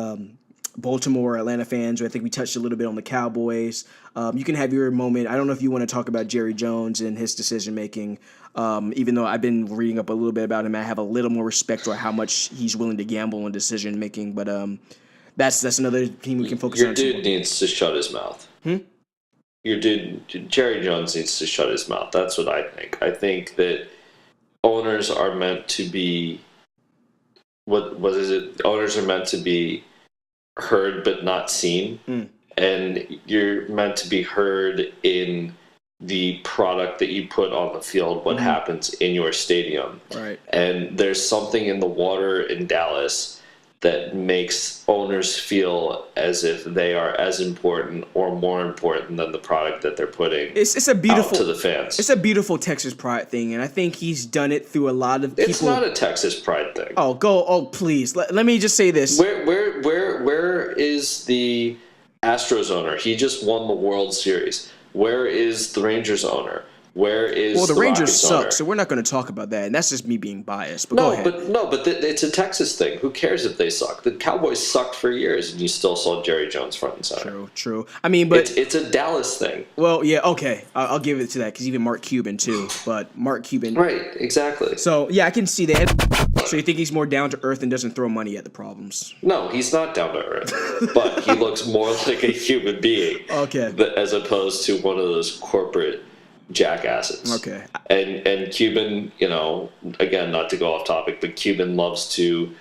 Baltimore or Atlanta fans. I think we touched a little bit on the Cowboys. You can have your moment. I don't know if you want to talk about Jerry Jones and his decision making. Even though I've been reading up a little bit about him, I have a little more respect for how much he's willing to gamble on decision making. But that's another thing we can focus on. Your dude needs to shut his mouth. Your dude, Jerry Jones, needs to shut his mouth. That's what I think. I think that owners are meant to be owners are meant to be heard but not seen. And you're meant to be heard in the product that you put on the field, what happens in your stadium. Right. And there's something in the water in Dallas that makes owners feel as if they are as important or more important than the product that they're putting It's a beautiful out to the fans. It's a beautiful Texas pride thing, and I think he's done it through a lot of people. It's not a Texas pride thing. Oh, please. Let me just say this. Where is the Astros owner? He just won the World Series. Where is the Rangers owner? Where is the Rangers Rockets suck, owner? so we're not going to talk about that, and that's just me being biased. But go ahead. But it's a Texas thing. Who cares if they suck? The Cowboys sucked for years, and you still saw Jerry Jones front and center. True. I mean, but it's a Dallas thing. Well, yeah, okay, I'll give it to that because even Mark Cuban too. But Mark Cuban, right? Exactly. So yeah, I can see that. So you think he's more down to earth and doesn't throw money at the problems? No, he's not down to earth, but he looks more like a human being. Okay. As opposed to one of those corporate jackasses. Okay. And Cuban, again, not to go off topic, but Cuban loves to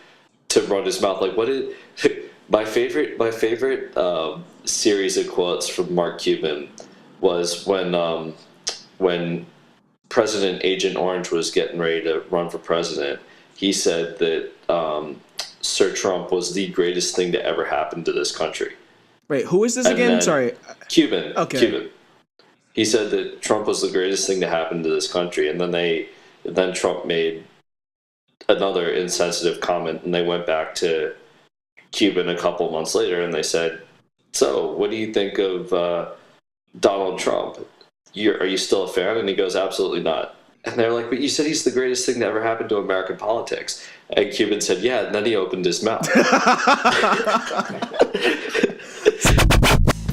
run his mouth. Like, what is my favorite series of quotes from Mark Cuban was when President Agent Orange was getting ready to run for president. He said that Sir Trump was the greatest thing to ever happen to this country. Wait, who is this again? Sorry. Cuban. Okay. Cuban. He said that Trump was the greatest thing to happen to this country, and then Trump made another insensitive comment, and they went back to Cuban a couple months later, and they said, "So, what do you think of Donald Trump? Are you still a fan?" And he goes, "Absolutely not." And they're like, "But you said he's the greatest thing that ever happened to American politics." And Cuban said, "Yeah," and then he opened his mouth.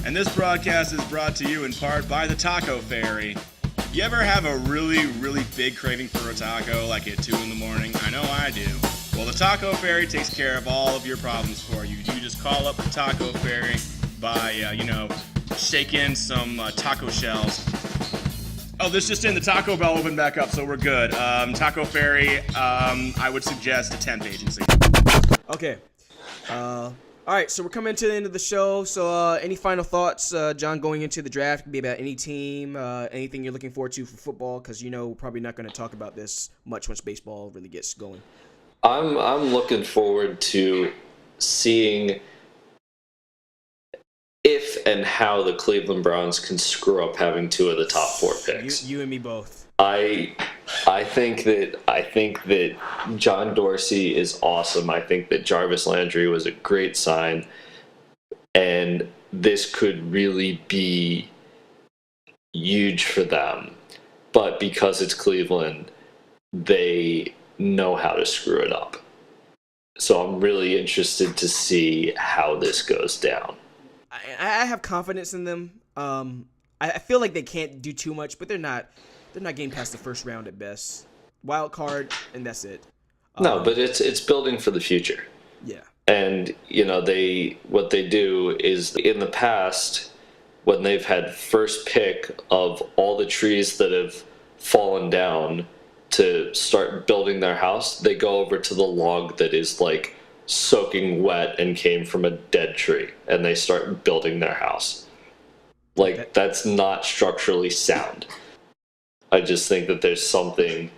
And this broadcast is brought to you in part by the Taco Fairy. You ever have a really, really big craving for a taco, like at 2 in the morning? I know I do. Well, the Taco Fairy takes care of all of your problems for you. You just call up the Taco Fairy by, shake in some taco shells. Oh, this just in, the Taco Bell opened back up, so we're good. Taco Fairy, I would suggest a temp agency. Okay. All right, so we're coming to the end of the show. So any final thoughts, John, going into the draft? It could be about any team, anything you're looking forward to for football, because we're probably not going to talk about this much once baseball really gets going. I'm looking forward to seeing if and how the Cleveland Browns can screw up having 2 of the top 4 picks. You and me both. I think that John Dorsey is awesome. I think that Jarvis Landry was a great sign, and this could really be huge for them. But because it's Cleveland, they know how to screw it up. So I'm really interested to see how this goes down. I have confidence in them. I feel like they can't do too much, but they're not getting past the first round at best. Wild card, and that's it. No, but it's building for the future. Yeah. And what they do is, in the past, when they've had first pick of all the trees that have fallen down to start building their house, they go over to the log that is like soaking wet and came from a dead tree, and they start building their house. Like, that's not structurally sound. I just think that there's something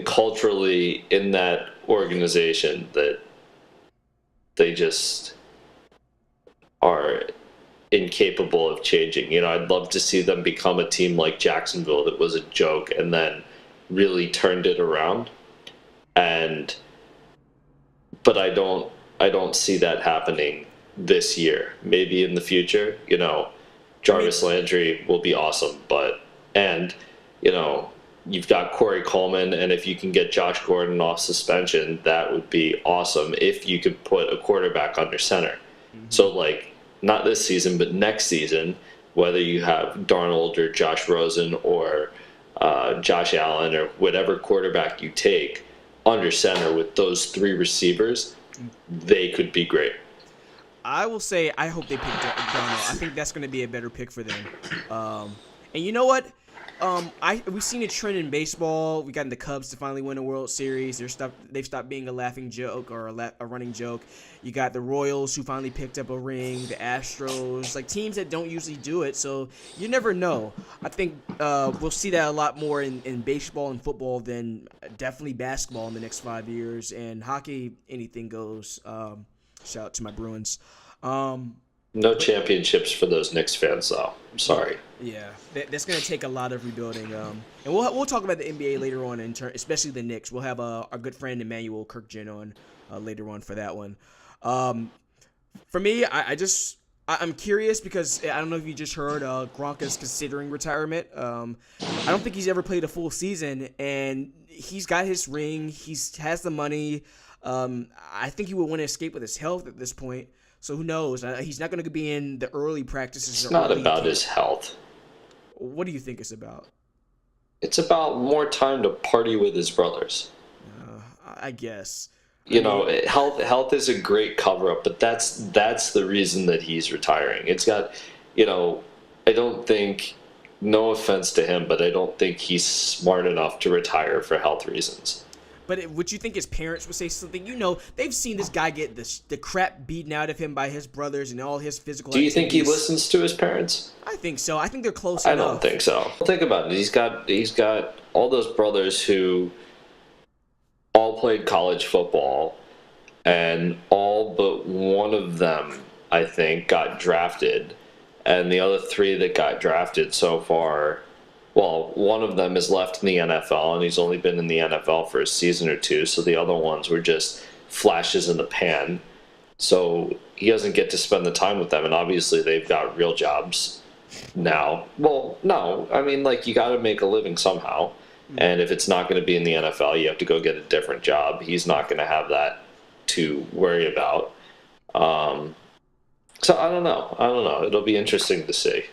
culturally in that organization that they just are incapable of changing. I'd love to see them become a team like Jacksonville that was a joke and then really turned it around. But I don't see that happening this year. Maybe in the future, Jarvis Landry will be awesome, you've got Corey Coleman, and if you can get Josh Gordon off suspension, that would be awesome if you could put a quarterback under center. Mm-hmm. So, not this season, but next season, whether you have Darnold or Josh Rosen or Josh Allen or whatever quarterback you take under center with those 3 receivers, they could be great. I will say I hope they pick Darnold. I think that's going to be a better pick for them. And you know what? We've seen a trend in baseball. We got the Cubs to finally win a World Series. They've stopped being a laughing joke or a running joke. You got the Royals who finally picked up a ring. The Astros, like teams that don't usually do it. So you never know. I think we'll see that a lot more in baseball and football than definitely basketball in the next 5 years. And hockey, anything goes. Shout out to my Bruins. No championships for those Knicks fans, though. I'm sorry. Yeah, that's going to take a lot of rebuilding. And we'll talk about the NBA later on, especially the Knicks. We'll have our good friend Emmanuel Kirkjian on later on for that one. For me, I'm curious because I don't know if you just heard Gronk is considering retirement. I don't think he's ever played a full season, and he's got his ring. He has the money. I think he would want to escape with his health at this point. So who knows? He's not going to be in the early practices. It's not about his health. What do you think it's about? It's about more time to party with his brothers. I guess. Health is a great cover-up, but that's the reason that he's retiring. It's got, I don't think, no offense to him, but I don't think he's smart enough to retire for health reasons. But would you think his parents would say something? They've seen this guy get the crap beaten out of him by his brothers and all his physical Do you activities. think he listens to his parents? I think so. I think they're close I enough. don't think so. Think about it. He's got all those brothers who all played college football, and all but one of them, I think, got drafted. And the other three that got drafted so far, well, one of them is left in the NFL, and he's only been in the NFL for a season or two, so the other ones were just flashes in the pan. So he doesn't get to spend the time with them, and obviously they've got real jobs now. Well, no, I mean, you got to make a living somehow, and if it's not going to be in the NFL, you have to go get a different job. He's not going to have that to worry about. So I don't know. It'll be interesting to see.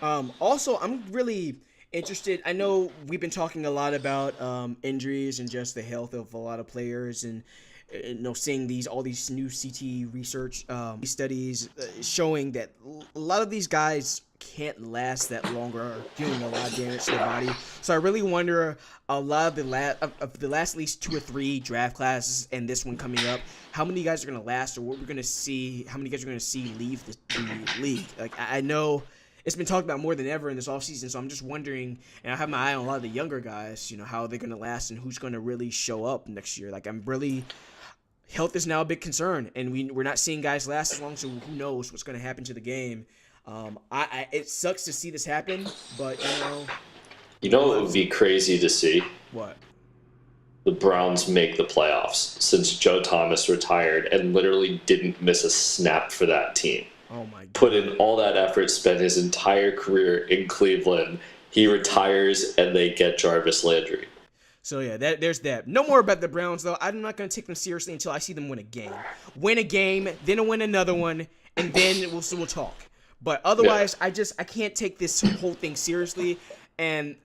Also, I'm really interested. I know we've been talking a lot about injuries and just the health of a lot of players, and seeing all these new CT research studies showing that a lot of these guys can't last that longer, doing a lot of damage to their body. So I really wonder, a lot of the last at least 2 or 3 draft classes and this one coming up, how many guys are going to last, or what we're going to see, how many guys are going to see leave the league. I know it's been talked about more than ever in this offseason, so I'm just wondering, and I have my eye on a lot of the younger guys, how they're going to last and who's going to really show up next year. Health is now a big concern, and we're not seeing guys last as long, so who knows what's going to happen to the game. It sucks to see this happen, but what would be crazy to see? What? The Browns make the playoffs since Joe Thomas retired and literally didn't miss a snap for that team. Oh my God. Put in all that effort, spent his entire career in Cleveland. He retires and they get Jarvis Landry. So yeah, there's that. No more about the Browns though. I'm not gonna take them seriously until I see them win a game. Win a game, then win another one, and then we'll talk. But otherwise, yeah. I can't take this whole thing seriously. And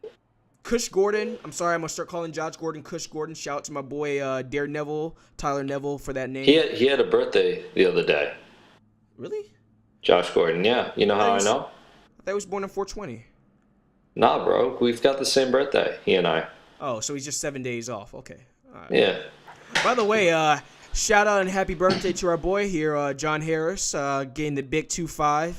Cush Gordon, I'm sorry, I'm gonna start calling Josh Gordon Cush Gordon. Shout out to my boy Tyler Neville for that name. He had a birthday the other day. Really? Josh Gordon, yeah. You know how I know? I thought he was born on 420. Nah, bro. We've got the same birthday, he and I. Oh, so he's just 7 days off. Okay. All right. Yeah. By the way, shout out and happy birthday to our boy here, John Harris, getting the big 2-5.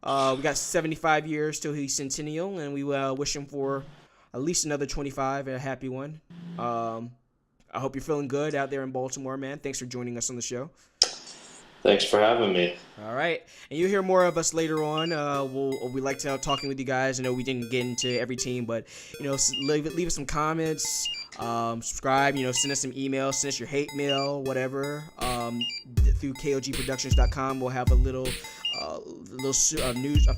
We got 75 years till he's centennial, and we wish him for at least another 25, a happy one. I hope you're feeling good out there in Baltimore, man. Thanks for joining us on the show. Thanks for having me. All right. And you'll hear more of us later on. We like to talking with you guys. I know we didn't get into every team, but, leave us some comments, subscribe, send us some emails, send us your hate mail, whatever, through KOGProductions.com. We'll have a little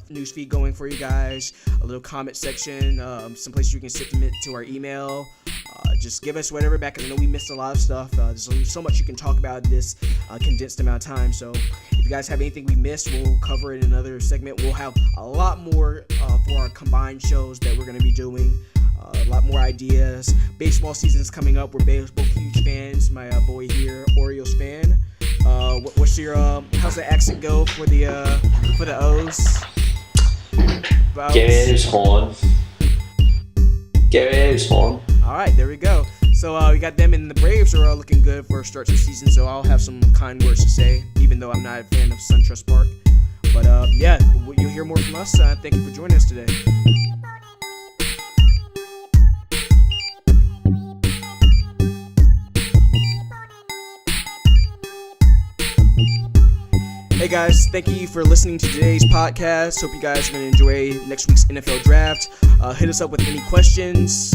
news feed going for you guys, a little comment section, some places you can submit to our email. Just give us whatever back, because I know we missed a lot of stuff. There's only so much you can talk about in this condensed amount of time. So if you guys have anything we missed, we'll cover it in another segment. We'll have a lot more for our combined shows that we're going to be doing. A lot more ideas. Baseball season's coming up. We're both huge fans. My boy here, Orioles fan. What's your how's the accent go for the O's? Get his horn. Gary Swan. All right, there we go. So we got them, and the Braves are looking good for a start to the season. So I'll have some kind words to say, even though I'm not a fan of SunTrust Park. But yeah, you'll hear more from us. Thank you for joining us today. Hey guys, thank you for listening to today's podcast. Hope you guys are going to enjoy next week's NFL draft. Hit us up with any questions.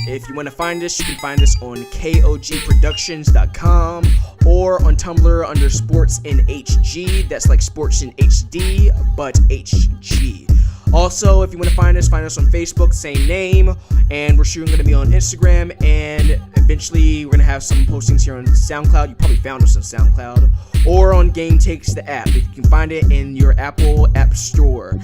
If you want to find us, you can find us on kogproductions.com or on Tumblr under Sports in HG. That's like Sports in HD, but HG. Also, if you want to find us on Facebook, same name. And we're soon going to be on Instagram. And eventually, we're going to have some postings here on SoundCloud. You probably found us on SoundCloud. Or on Game Takes the app. If you can find it in your Apple App Store.